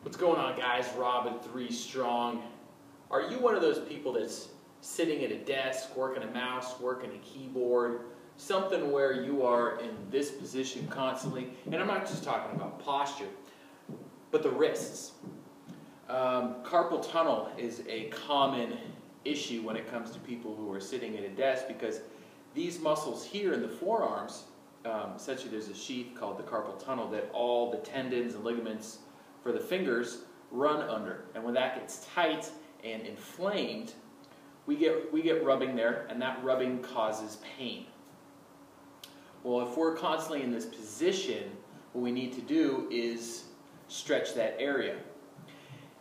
What's going on, guys? Rob at 3STRONG. Are you one of those people that's sitting at a desk, working a mouse, working a keyboard, something where you are in this position constantly? And I'm not just talking about posture, but the wrists. Carpal tunnel is a common issue when it comes to people who are sitting at a desk, because these muscles here in the forearms, essentially there's a sheath called the carpal tunnel that all the tendons and ligaments for the fingers run under. And when that gets tight and inflamed, we get rubbing there, and that rubbing causes pain. Well, if we're constantly in this position, what we need to do is stretch that area.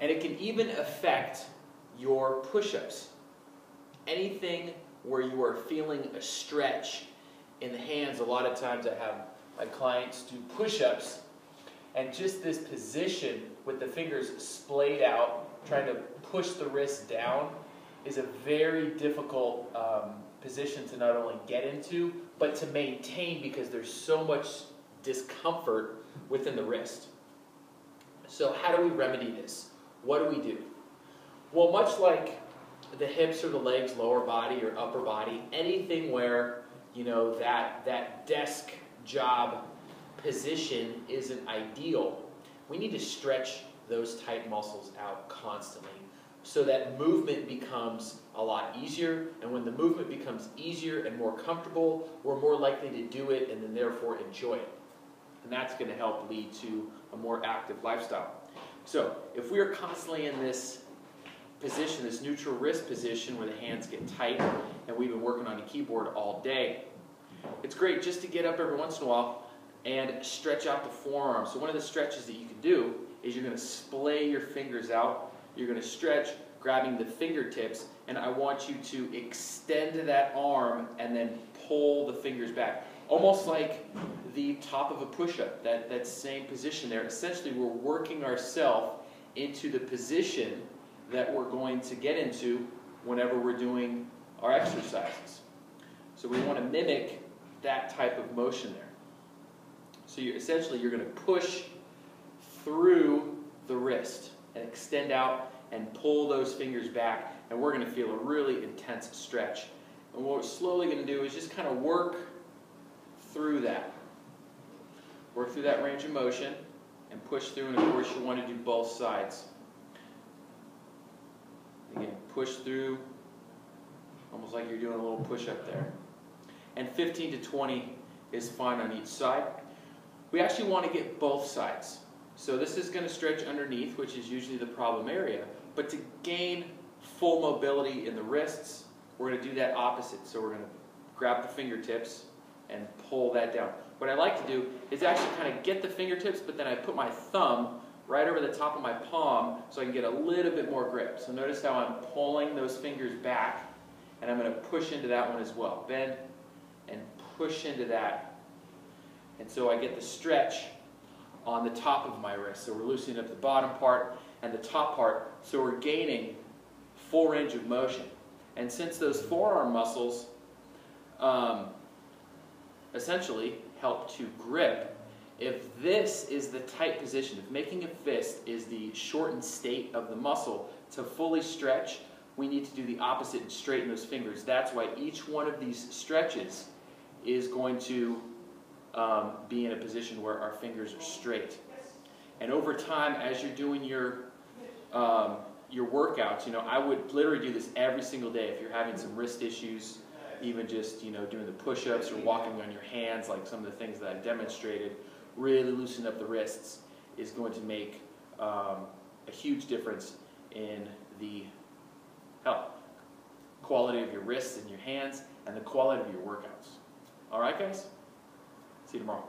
And it can even affect your push-ups. Anything where you are feeling a stretch in the hands. A lot of times I have my clients do push-ups, and just this position with the fingers splayed out, trying to push the wrist down, is a very difficult position to not only get into, but to maintain, because there's so much discomfort within the wrist. So how do we remedy this? What do we do? Well, much like the hips or the legs, lower body or upper body, anything where, you know, that desk job position isn't ideal, we need to stretch those tight muscles out constantly so that movement becomes a lot easier. And when the movement becomes easier and more comfortable, we're more likely to do it and then therefore enjoy it. And that's going to help lead to a more active lifestyle. So if we are constantly in this position, this neutral wrist position where the hands get tight, and we've been working on a keyboard all day, it's great just to get up every once in a while and stretch out the forearm. So one of the stretches that you can do is you're going to splay your fingers out. You're going to stretch, grabbing the fingertips, and I want you to extend that arm and then pull the fingers back. Almost like the top of a push-up, that same position there. Essentially, we're working ourselves into the position that we're going to get into whenever we're doing our exercises. So we want to mimic that type of motion there. So essentially you're going to push through the wrist and extend out and pull those fingers back, and we're going to feel a really intense stretch. And what we're slowly going to do is just kind of work through that. Work through that range of motion and push through, and of course you want to do both sides. Again, push through, almost like you're doing a little push-up there. And 15 to 20 is fine on each side. We actually want to get both sides. So this is going to stretch underneath, which is usually the problem area. But to gain full mobility in the wrists, we're going to do that opposite. So we're going to grab the fingertips and pull that down. What I like to do is actually kind of get the fingertips, but then I put my thumb right over the top of my palm so I can get a little bit more grip. So notice how I'm pulling those fingers back, and I'm going to push into that one as well. Bend and push into that. And so I get the stretch on the top of my wrist. So we're loosening up the bottom part and the top part, so we're gaining full range of motion. And since those forearm muscles essentially help to grip, if this is the tight position, if making a fist is the shortened state of the muscle, to fully stretch, we need to do the opposite and straighten those fingers. That's why each one of these stretches is going to be in a position where our fingers are straight. And over time, as you're doing your workouts, you know, I would literally do this every single day. If you're having some wrist issues, even just, you know, doing the push-ups or walking on your hands, like some of the things that I've demonstrated, really loosen up the wrists is going to make a huge difference in the health, quality of your wrists and your hands, and the quality of your workouts. All right, guys? See you tomorrow.